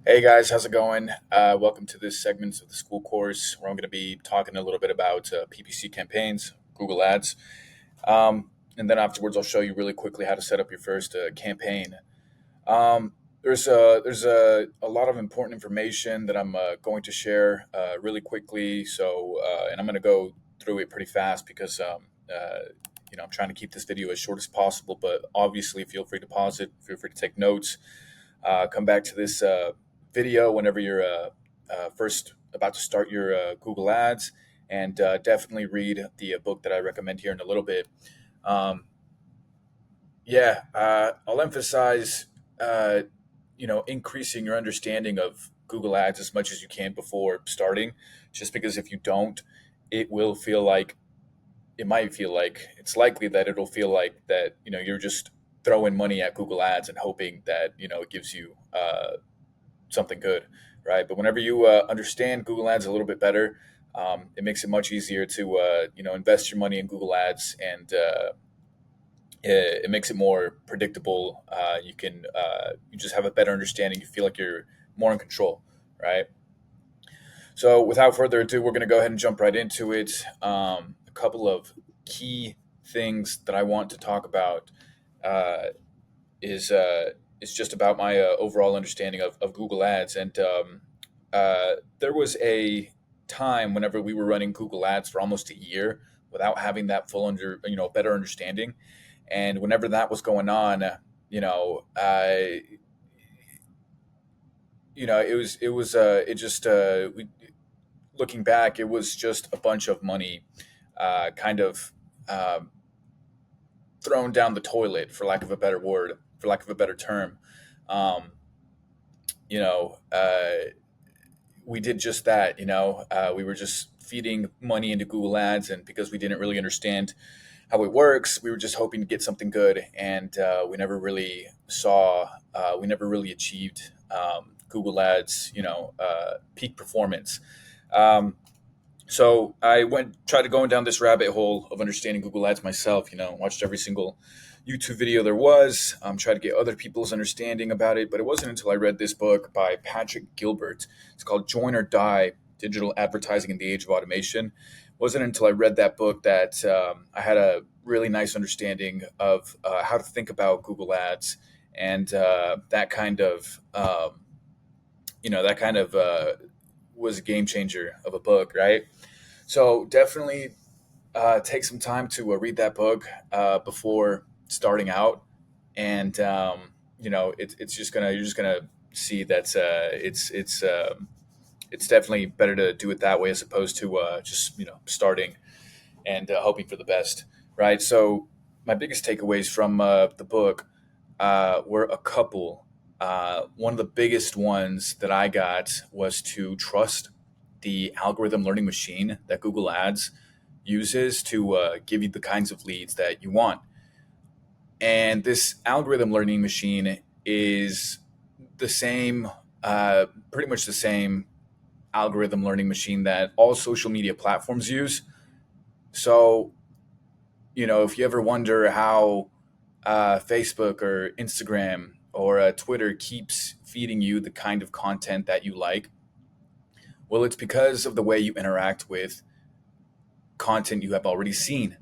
Hey guys, how's it going? Welcome to this segment of the Skool course where I'm going to be talking a little bit about PPC campaigns, Google Ads, and then afterwards I'll show you really quickly how to set up your first campaign. There's a lot of important information that I'm going to share really quickly, and I'm going to go through it pretty fast because I'm trying to keep this video as short as possible. But obviously, feel free to pause it, feel free to take notes, come back to this video whenever you're first about to start your Google Ads, and definitely read the book that I recommend here in a little bit. Um, I'll emphasize, increasing your understanding of Google Ads as much as you can before starting, just because if you don't, it will feel like it might feel like it's likely that it'll feel like that you're just throwing money at Google Ads and hoping that it gives you something good, right? But whenever you understand Google Ads a little bit better, it makes it much easier to invest your money in Google Ads, and it makes it more predictable. You just have a better understanding. You feel like you're more in control, right? So without further ado, we're going to go ahead and jump right into it. A couple of key things that I want to talk about uh, is just about my overall understanding of Google Ads. And there was a time whenever we were running Google Ads for almost a year without having that better understanding. And whenever that was going on, you know, I, it was, it just, we, looking back, it was just a bunch of money, kind of, um, thrown down the toilet, for lack of a better word, for lack of a better term. Um, you know, we did just that. We were just feeding money into Google Ads, and because we didn't really understand how it works, we were just hoping to get something good, and we never really achieved Google Ads, peak performance. Um, so I tried to going down this rabbit hole of understanding Google Ads myself. Watched every single YouTube video there was, tried to get other people's understanding about it. But it wasn't until I read this book by Patrick Gilbert. It's called Join or Die: Digital Advertising in the Age of Automation. It wasn't until I read that book that I had a really nice understanding of how to think about Google Ads, and that kind of was a game changer of a book, right? So definitely take some time to read that book before starting out, and it's just gonna you're just gonna see that it's definitely better to do it that way as opposed to just starting and hoping for the best, right? So my biggest takeaways from the book were a couple. One of the biggest ones that I got was to trust the algorithm learning machine that Google Ads uses to give you the kinds of leads that you want. And this algorithm learning machine is the same, pretty much the same algorithm learning machine that all social media platforms use. So, if you ever wonder how Facebook or Instagram or Twitter keeps feeding you the kind of content that you like, well, it's because of the way you interact with content you have already seen,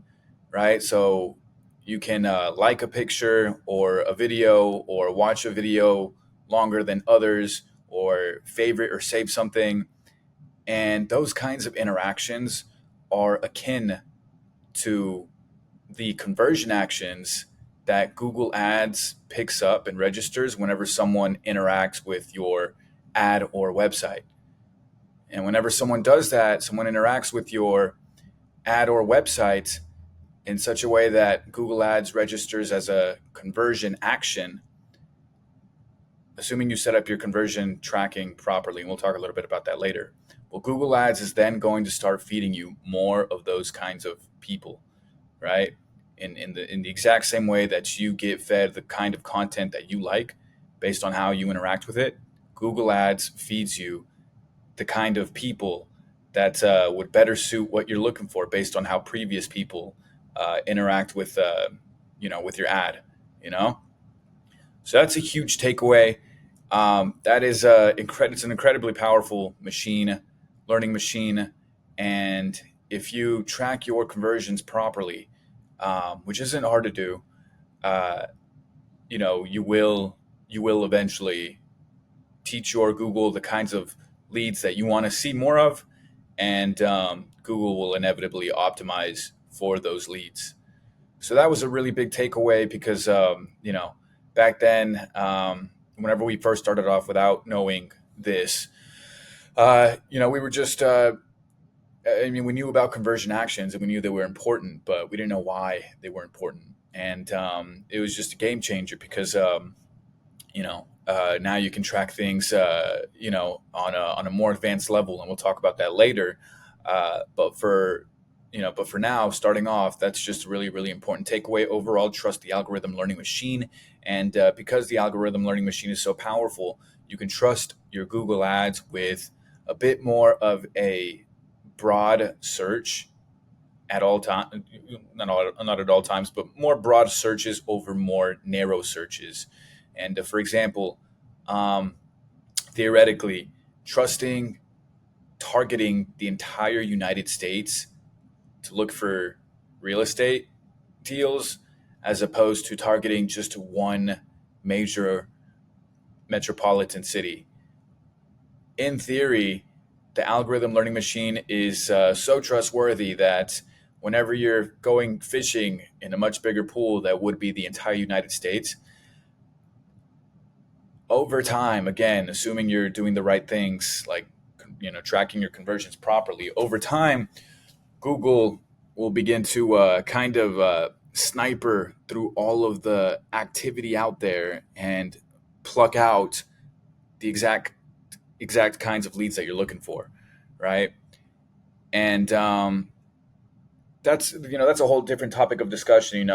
right? So you can like a picture or a video or watch a video longer than others or favorite or save something. And those kinds of interactions are akin to the conversion actions that Google Ads picks up and registers whenever someone interacts with your ad or website. And whenever someone does that, someone interacts with your ad or website in such a way that Google Ads registers as a conversion action, assuming you set up your conversion tracking properly, and we'll talk a little bit about that later. Well, Google Ads is then going to start feeding you more of those kinds of people, right? In the exact same way that you get fed the kind of content that you like based on how you interact with it, Google Ads feeds you the kind of people that would better suit what you're looking for based on how previous people interact with with your ad. You know, so that's a huge takeaway. That is it's an incredibly powerful machine, learning machine, and if you track your conversions properly, which isn't hard to do, uh, you will eventually teach your Google the kinds of leads that you want to see more of, and Google will inevitably optimize for those leads. So that was a really big takeaway because back then, whenever we first started off without knowing this, we were just I mean, we knew about conversion actions and we knew they were important, but we didn't know why they were important. And it was just a game changer because now you can track things on a more advanced level, and we'll talk about that later. But for now, starting off, that's just a really really important takeaway. Overall, trust the algorithm learning machine, and because the algorithm learning machine is so powerful, you can trust your Google Ads with a bit more of a broad search at all time, not at all times, but more broad searches over more narrow searches. And for example, um, theoretically, trusting targeting the entire United States to look for real estate deals as opposed to targeting just one major metropolitan city. In theory, the algorithm learning machine is so trustworthy that whenever you're going fishing in a much bigger pool that would be the entire United States, over time, again, assuming you're doing the right things, like tracking your conversions properly, over time, Google will begin to kind of sniper through all of the activity out there and pluck out the exact kinds of leads that you're looking for, right? And that's a whole different topic of discussion.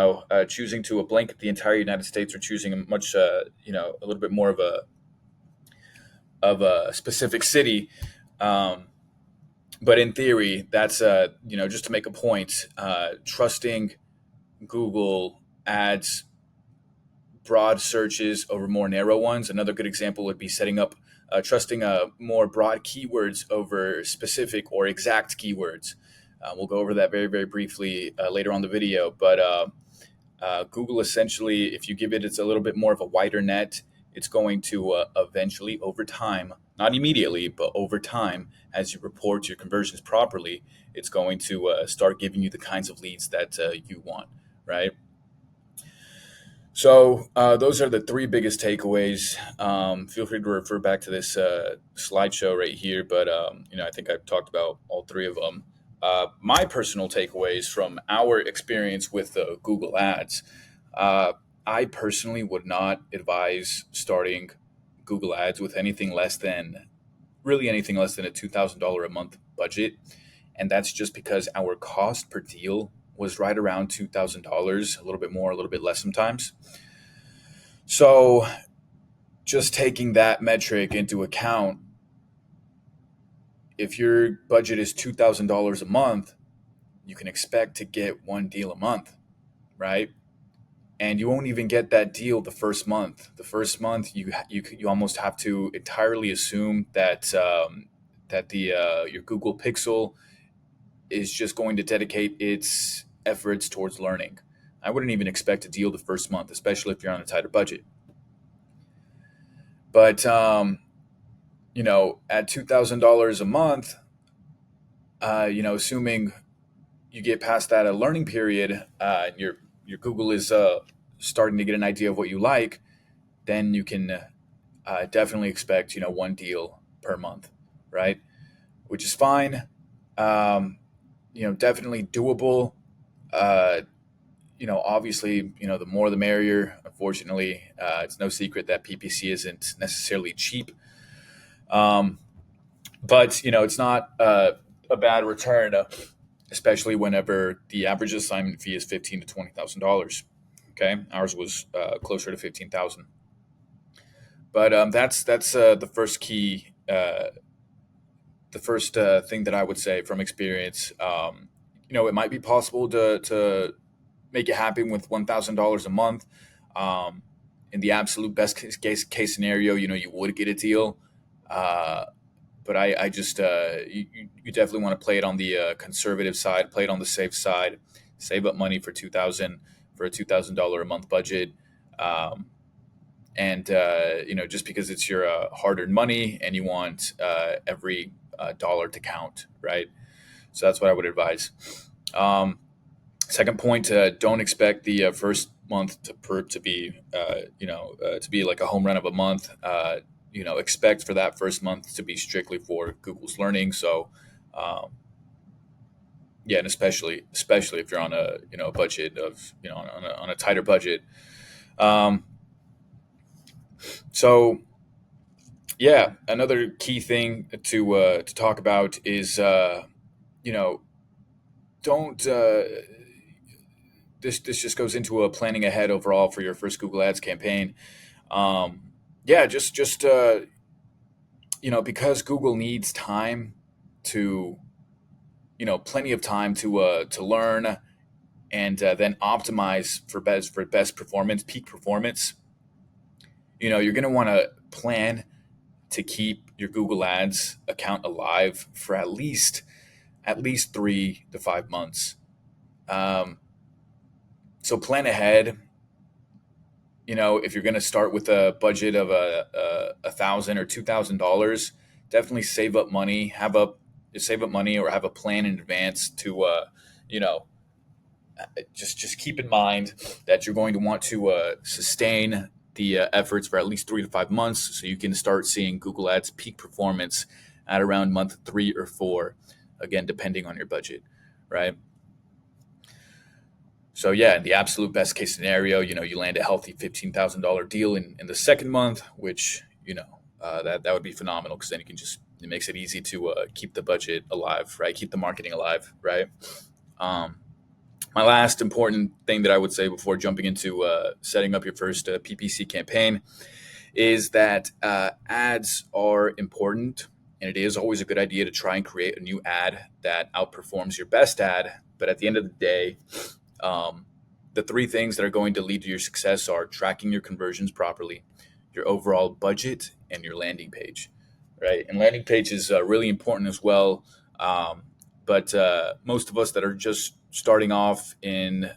Choosing to a blanket the entire United States or choosing a much a little bit more of a specific city. Um, but in theory, that's just to make a point. Trusting Google Ads broad searches over more narrow ones. Another good example would be setting up trusting more broad keywords over specific or exact keywords. We'll go over that very, very briefly later on the video. But Google essentially, if you give it it's a little bit more of a wider net, it's going to eventually, over time, not immediately, but over time, as you report your conversions properly, it's going to start giving you the kinds of leads that you want, right? So those are the three biggest takeaways. Feel free to refer back to this slideshow right here, but I think I've talked about all three of them. My personal takeaways from our experience with Google Ads. Uh, I personally would not advise starting Google Ads with anything less than a $2,000 a month budget, and that's just because our cost per deal was right around $2,000, a little bit more, a little bit less sometimes. So, just taking that metric into account, if your budget is $2,000 a month, you can expect to get one deal a month, right? And you won't even get that deal the first month. The first month, you almost have to entirely assume that the your Google Pixel is just going to dedicate its efforts towards learning. I wouldn't even expect a deal the first month, especially if you're on a tighter budget. But at $2,000 a month, assuming you get past that a learning period, your Google is starting to get an idea of what you like, then you can definitely expect one deal per month, right? Which is fine. Definitely doable. Uh, obviously, the more the merrier. Unfortunately, it's no secret that PPC isn't necessarily cheap. Um, but it's not a bad return, especially whenever the average assignment fee is $15,000 to $20,000. Okay, ours was closer to 15,000. But that's the first thing that I would say from experience. It might be possible to make it happen with $1,000 a month. Um, In the absolute best case scenario, you would get a deal. Uh, but I just you definitely want to play it on the conservative side, play it on the safe side, save up money for 2000 for a $2,000 a month budget. Um, and just because it's your hard-earned money and you want every dollar to count, right? So that's what I would advise. um, Second point, don't expect the first month to be to be like a home run of a month. Expect for that first month to be strictly for Google's learning. So um, yeah, and especially if you're on a budget of on a tighter budget. um, so yeah, another key thing to talk about is you know don't this just goes into a planning ahead overall for your first Google Ads campaign. um, yeah, just because Google needs time to plenty of time to learn and then optimize for best performance, peak performance. You're going to want to plan to keep your Google Ads account alive for at least 3 to 5 months. Um, so plan ahead. If you're going to start with a budget of $1,000 or $2,000, definitely save up money or have a plan in advance to you know just keep in mind that you're going to want to sustain the efforts for at least 3 to 5 months, so you can start seeing Google Ads peak performance at around month 3 or 4, again depending on your budget, right? So yeah, in the absolute best case scenario, you land a healthy $15,000 deal in the second month, which that would be phenomenal, because then it makes it easy to keep the budget alive, right? Keep the marketing alive, right? Um, my last important thing that I would say before jumping into setting up your first PPC campaign is that ads are important, and it is always a good idea to try and create a new ad that outperforms your best ad. But at the end of the day, um, the three things that are going to lead to your success are tracking your conversions properly, your overall budget, and your landing page, right? And landing page is really important as well. But most of us that are just starting off in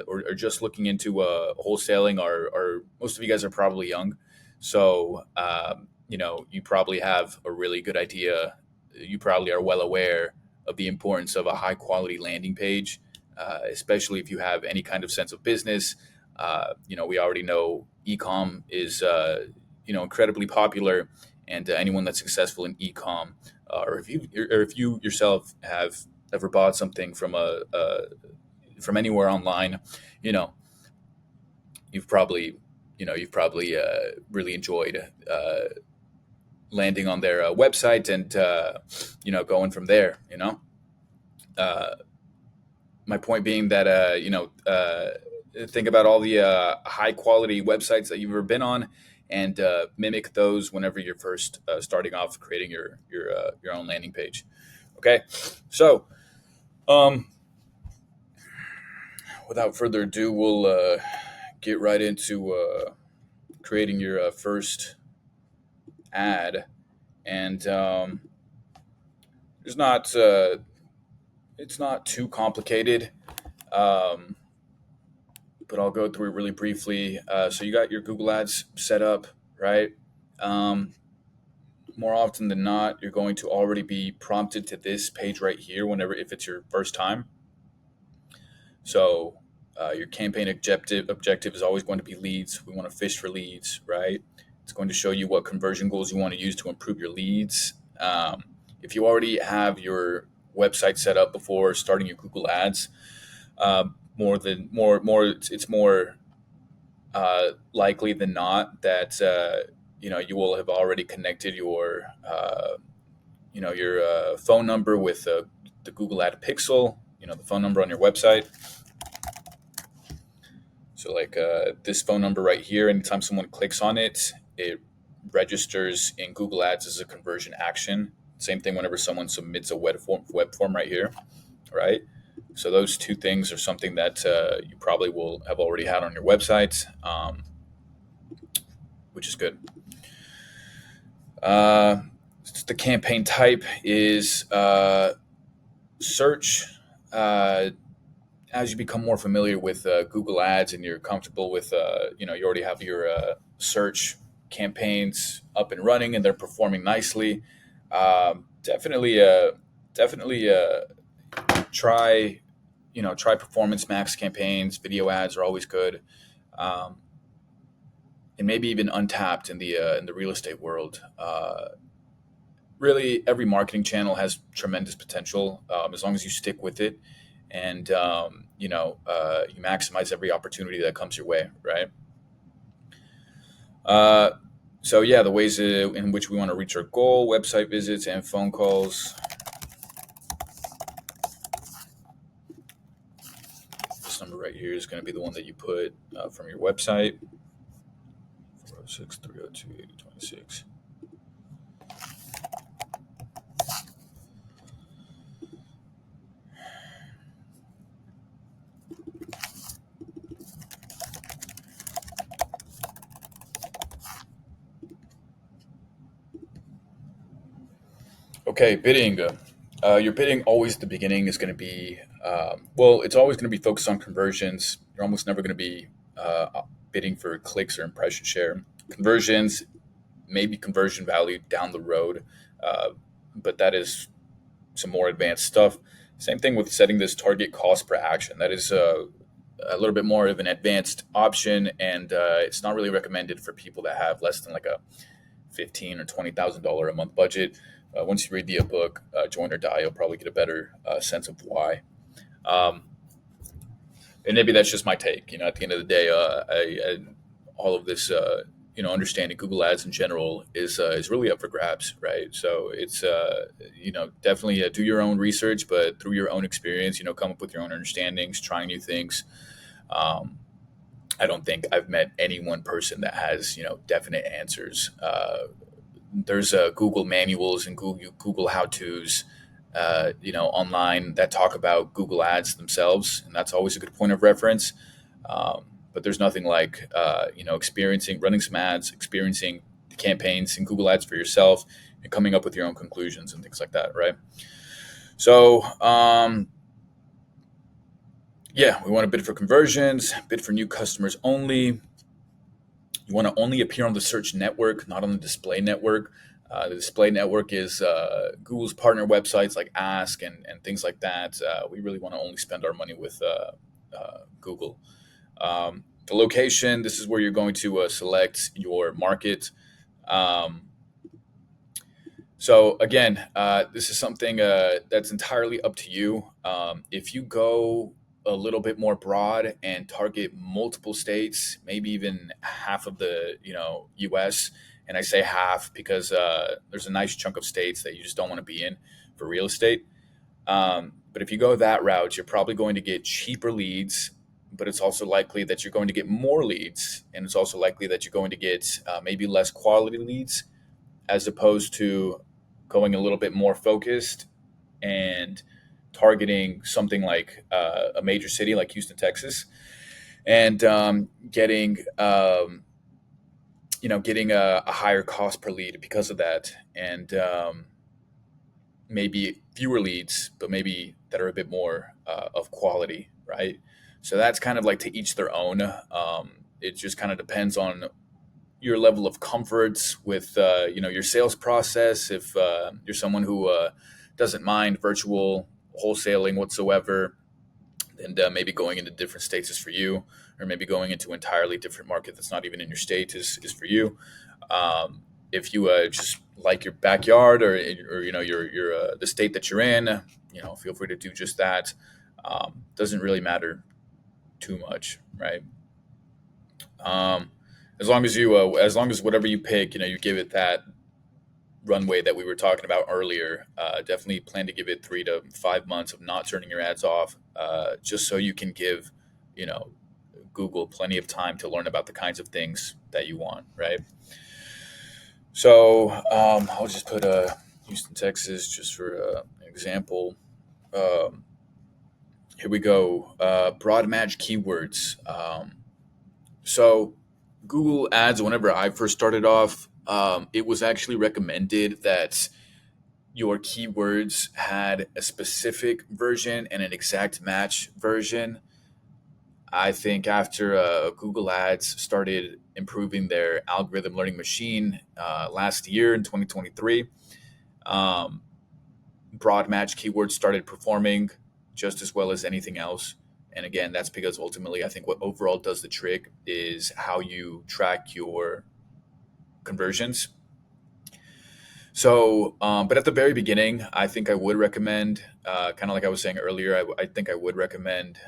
or just looking into wholesaling are most of you guys are probably young. So you probably have a really good idea. You probably are well aware of the importance of a high quality landing page, especially if you have any kind of sense of business. We already know ecom is incredibly popular, and anyone that's successful in ecom, or if you yourself have ever bought something from anywhere online, you know you've probably really enjoyed landing on their website and going from there. Uh, my point being that think about all the high quality websites that you've ever been on, and mimic those whenever you're first starting off creating your own landing page. Okay, so um, without further ado, we'll get right into creating your first ad. And it's not it's not too complicated. Um, but I'll go through it really briefly. So you got your Google Ads set up, right? Um, More often than not, you're going to already be prompted to this page right here whenever if it's your first time. So your campaign objective is always going to be leads. We want to fish for leads, right? It's going to show you what conversion goals you want to use to improve your leads. If you already have your website set up before starting your Google Ads, it's more likely than not that you will have already connected your phone number with the Google Ad Pixel, the phone number on your website. So like this phone number right here, anytime someone clicks on it, it registers in Google Ads as a conversion action. Same thing whenever someone submits a web form right here, right? So those two things are something that you probably will have already had on your website. which is good. Uh, the campaign type is search. Uh, as you become more familiar with Google Ads and you're comfortable with, you already have your search campaigns up and running and they're performing nicely. Definitely, definitely try, try performance max campaigns. Video ads are always good, um, and maybe even untapped in the real estate world. Really, every marketing channel has tremendous potential as long as you stick with it and you maximize every opportunity that comes your way, right? Uh, so yeah, the ways in which we want to reach our goal: website visits and phone calls. This number right here is going to be the one that you put from your website: 406-302-8026. Okay, bidding. Your bidding always at the beginning is going to be, well, it's always going to be focused on conversions. You're almost never going to be bidding for clicks or impression share. Conversions, maybe conversion value down the road, uh, but that is some more advanced stuff. Same thing with setting this target cost per action. That is a little bit more of an advanced option, and it's not really recommended for people that have less than like a $15,000 or $20,000 a month budget. Once you read the book, Join or Die, you'll probably get a better sense of why. Um, and maybe that's just my take. At the end of the day, all of this, understanding Google Ads in general is really up for grabs, right? So it's definitely do your own research, but through your own experience, come up with your own understandings, trying new things. Um, I don't think I've met any one person that has definite answers. There's Google manuals and Google how tos, online that talk about Google Ads themselves, and that's always a good point of reference. Um, but there's nothing like experiencing running some ads, experiencing the campaigns in Google Ads for yourself, and coming up with your own conclusions and things like that, right? So yeah, we want to bid for conversions, bid for new customers only. You want to only appear on the search network, not on the display network. The display network is Google's partner websites like Ask and things like that. We really want to only spend our money with Google. The location, this is where you're going to select your market. Um, so again, this is something that's entirely up to you. If you go a little bit more broad and target multiple states, maybe even half of the U.S. And I say half because there's a nice chunk of states that you just don't want to be in for real estate. But if you go that route, you're probably going to get cheaper leads, but it's also likely that you're going to get more leads, and it's also likely that you're going to get maybe less quality leads as opposed to going a little bit more focused and targeting something like a major city like Houston, Texas, and getting a higher cost per lead because of that, and maybe fewer leads, but maybe that are a bit more of quality, right? So that's kind of like to each their own. It just kind of depends on your level of comfort with your sales process. If you're someone who doesn't mind virtual wholesaling whatsoever, and maybe going into different states is for you, or maybe going into entirely different market that's not even in your state is for you. Um, if you just like your backyard or your the state that you're in, feel free to do just that. Doesn't really matter too much, right? Um, as long as whatever you pick, you give it that runway that we were talking about earlier. Definitely plan to give it 3 to 5 months of not turning your ads off, just so you can give, you know, Google plenty of time to learn about the kinds of things that you want, right? So I'll just put Houston, Texas, just for an example. Um, Here we go. Broad match keywords. So Google Ads, whenever I first started off, it was actually recommended that your keywords had a specific version and an exact match version. I think after Google Ads started improving their algorithm learning machine last year in 2023, um, broad match keywords started performing just as well as anything else. And again, that's because ultimately, I think what overall does the trick is how you track your conversions. So, but at the very beginning, I think I would recommend, kind of like I was saying earlier, I think I would recommend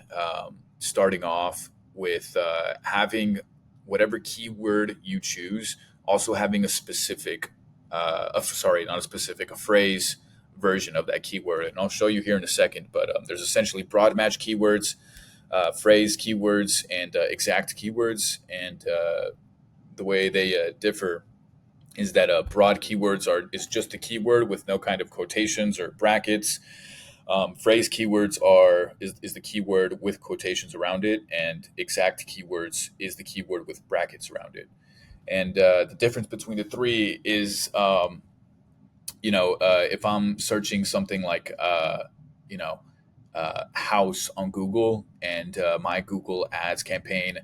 starting off with having whatever keyword you choose, also having a specific, sorry, not a specific, a phrase version of that keyword. And I'll show you here in a second, but there's essentially broad match keywords, phrase keywords, and exact keywords. And the way they differ is that broad keywords are is just a keyword with no kind of quotations or brackets. Phrase keywords is the keyword with quotations around it, and exact keywords is the keyword with brackets around it. And the difference between the three is, if I'm searching something like, you know, house on Google, and my Google Ads campaign,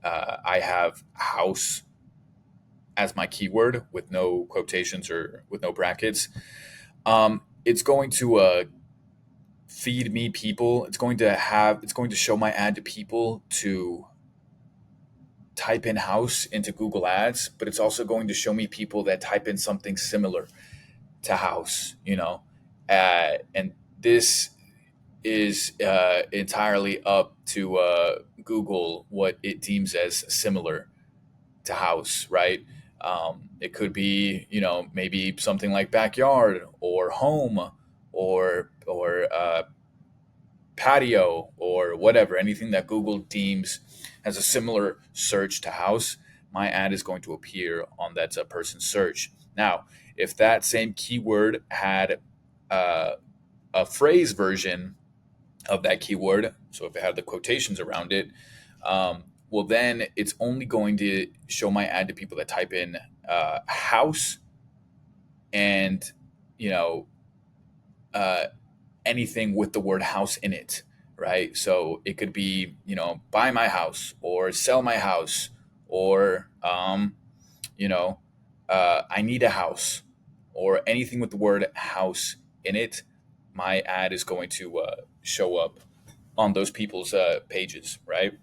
I have house as my keyword with no quotations or with no brackets. It's going to feed me people. It's going to show my ad to people to type in house into Google Ads, but it's also going to show me people that type in something similar to house, and this is entirely up to Google what it deems as similar to house, right? It could be, maybe something like backyard or home or patio or whatever, anything that Google deems has a similar search to house. My ad is going to appear on that person's search. Now, if that same keyword had uh, a phrase version of that keyword, so if it had the quotations around it, well, then it's only going to show my ad to people that type in house and, you know, uh, anything with the word house in it, right? So it could be, buy my house or sell my house or, you know, I need a house or anything with the word house in it. My ad is going to show up on those people's pages, right?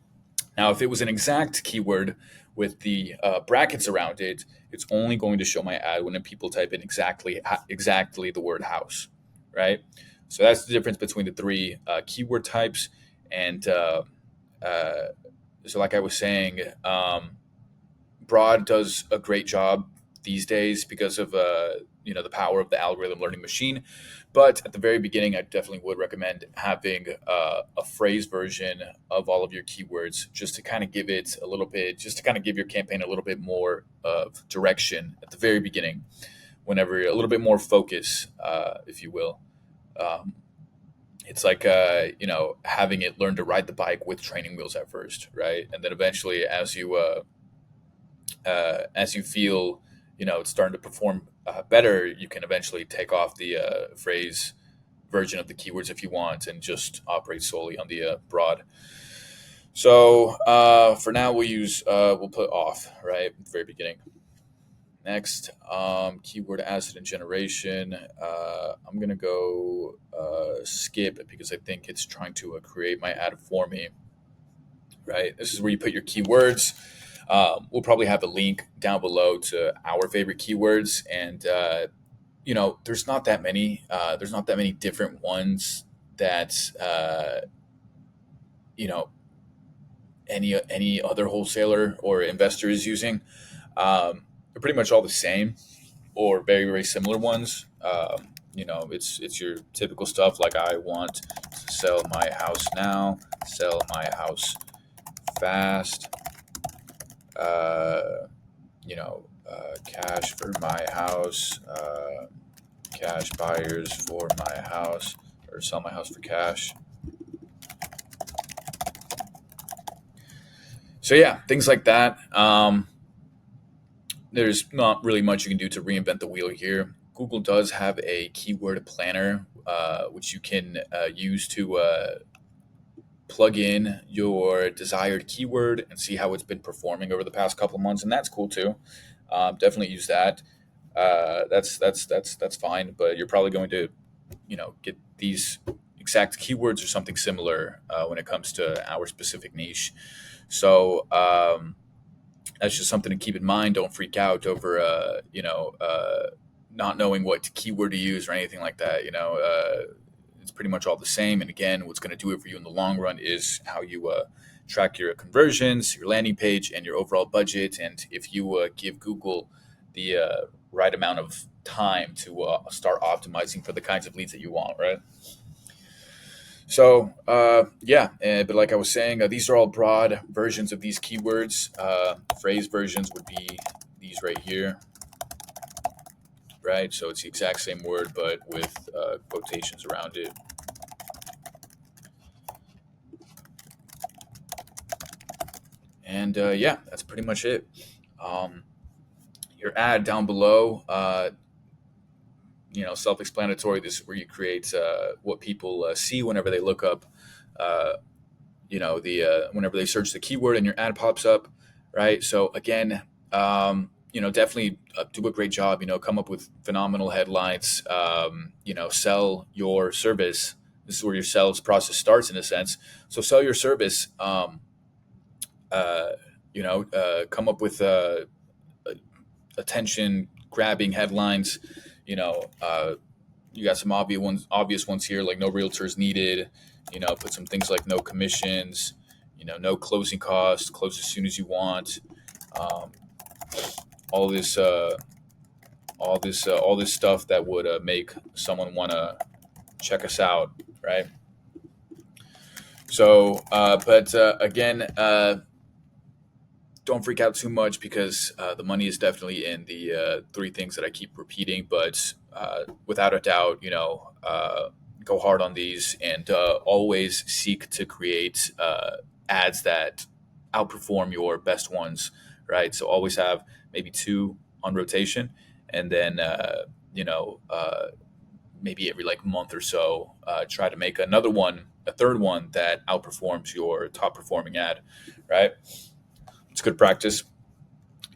Now, if it was an exact keyword with the brackets around it, it's only going to show my ad when people type in exactly the word house, right? So that's the difference between the three keyword types. And uh, so, like I was saying, Broad does a great job these days because of the power of the algorithm learning machine. But at the very beginning, I definitely would recommend having a phrase version of all of your keywords, just to kind of give it a little bit, just to kind of give your campaign a little bit more of direction at the very beginning. Whenever a little bit more focus, if you will. Um, it's like having it learn to ride the bike with training wheels at first, right? And then eventually, as you feel, it's starting to perform better, you can eventually take off the phrase version of the keywords if you want and just operate solely on the broad. So for now, we'll put off right at the very beginning. Next, keyword asset and generation. I'm gonna go skip it because I think it's trying to create my ad for me. Right, this is where you put your keywords. We'll probably have a link down below to our favorite keywords, and there's not that many. There's not that many different ones that you know any other wholesaler or investor is using. They're pretty much all the same or very very similar ones. It's your typical stuff like I want to sell my house now, sell my house fast. Uh, cash for my house, cash buyers for my house, or sell my house for cash. So yeah, things like that. There's not really much you can do to reinvent the wheel here. Google does have a keyword planner, which you can use to plug in your desired keyword and see how it's been performing over the past couple of months, and that's cool too. Definitely use that. That's fine, but you're probably going to get these exact keywords or something similar when it comes to our specific niche. So that's just something to keep in mind. Don't freak out over not knowing what keyword to use or anything like that. It's pretty much all the same. And again, what's going to do it for you in the long run is how you track your conversions, your landing page, and your overall budget. And if you give Google the right amount of time to start optimizing for the kinds of leads that you want, right? So, yeah, but like I was saying, these are all broad versions of these keywords. Phrase versions would be these right here, right? So it's the exact same word, but with quotations around it. And yeah, that's pretty much it. Um, your ad down below, self-explanatory. This is where you create what people see whenever they look up uh, whenever they search the keyword and your ad pops up, right? So again, definitely do a great job. Come up with phenomenal headlines. Sell your service. This is where your sales process starts in a sense. So sell your service. Uh, come up with attention grabbing headlines. You got some obvious ones here, like no realtors needed. Put some things like no commissions. No closing costs. Close as soon as you want. Um, all this, all this stuff that would make someone want to check us out, right? So, but again, don't freak out too much because the money is definitely in the three things that I keep repeating. But without a doubt, go hard on these and always seek to create ads that outperform your best ones, right? So always have maybe two on rotation, and then maybe every like month or so, try to make another one, a third one that outperforms your top performing ad, right? It's good practice.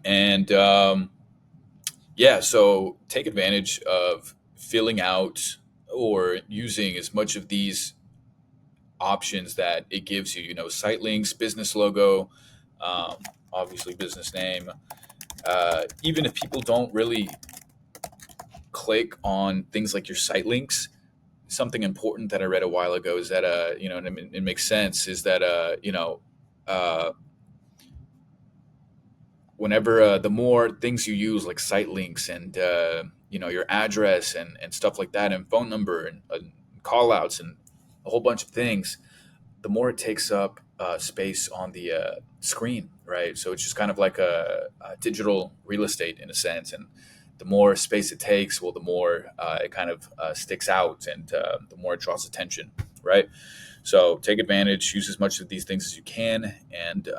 And yeah, so take advantage of filling out or using as much of these options that it gives you. Site links, business logo, um, obviously business name. Even if people don't really click on things like your site links, something important that I read a while ago is that and it makes sense is that uh, whenever the more things you use like site links and your address and stuff like that and phone number and call outs and a whole bunch of things, the more it takes up space on the screen, right? So it's just kind of like a digital real estate in a sense. And the more space it takes, well, the more it kind of sticks out and the more it draws attention, right? So take advantage, use as much of these things as you can. And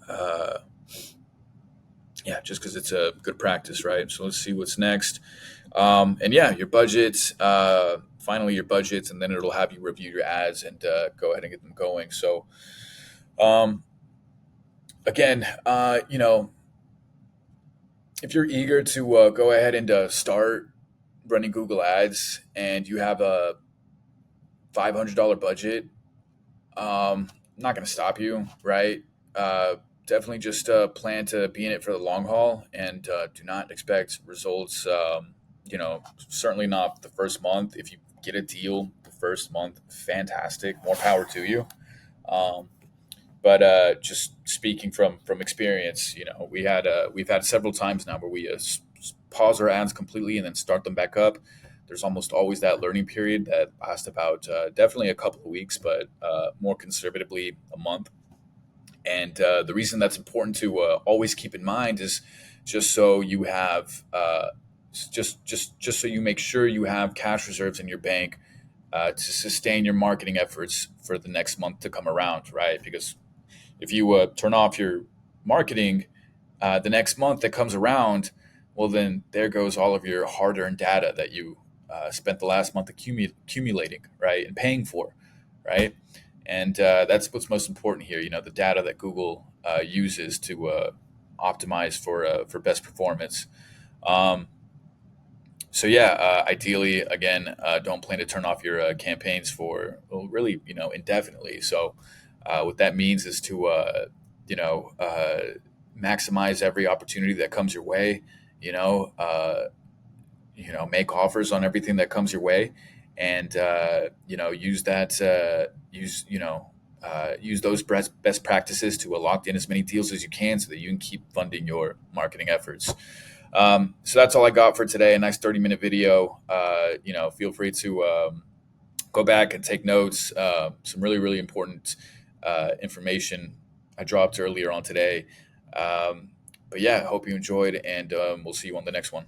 uh, yeah, just because it's a good practice, right? So let's see what's next. And yeah, your budgets, finally your budgets, and then it'll have you review your ads and go ahead and get them going. So um, again, if you're eager to go ahead and start running Google Ads and you have a $500 budget, I'm not going to stop you, right? Definitely just plan to be in it for the long haul and do not expect results. Certainly not the first month. If you get a deal the first month, fantastic, more power to you. Um, but just speaking from experience, we've had several times now where we pause our ads completely and then start them back up. There's almost always that learning period that lasts about definitely a couple of weeks, but more conservatively a month. And the reason that's important to always keep in mind is just so you have just so you make sure you have cash reserves in your bank to sustain your marketing efforts for the next month to come around, right? Because If you turn off your marketing, the next month that comes around, well, then there goes all of your hard-earned data that you spent the last month accumulating, right, and paying for, right? And that's what's most important here. The data that Google uses to optimize for best performance. Um, so yeah, ideally, again, don't plan to turn off your campaigns for, well, really, indefinitely. So what that means is to you know maximize every opportunity that comes your way. You know, uh, make offers on everything that comes your way, and use that use those best practices to lock in as many deals as you can, so that you can keep funding your marketing efforts. So that's all I got for today. A nice 30-minute video. Feel free to go back and take notes. Some really, really important information I dropped earlier on today. Um, but yeah, hope you enjoyed, and we'll see you on the next one.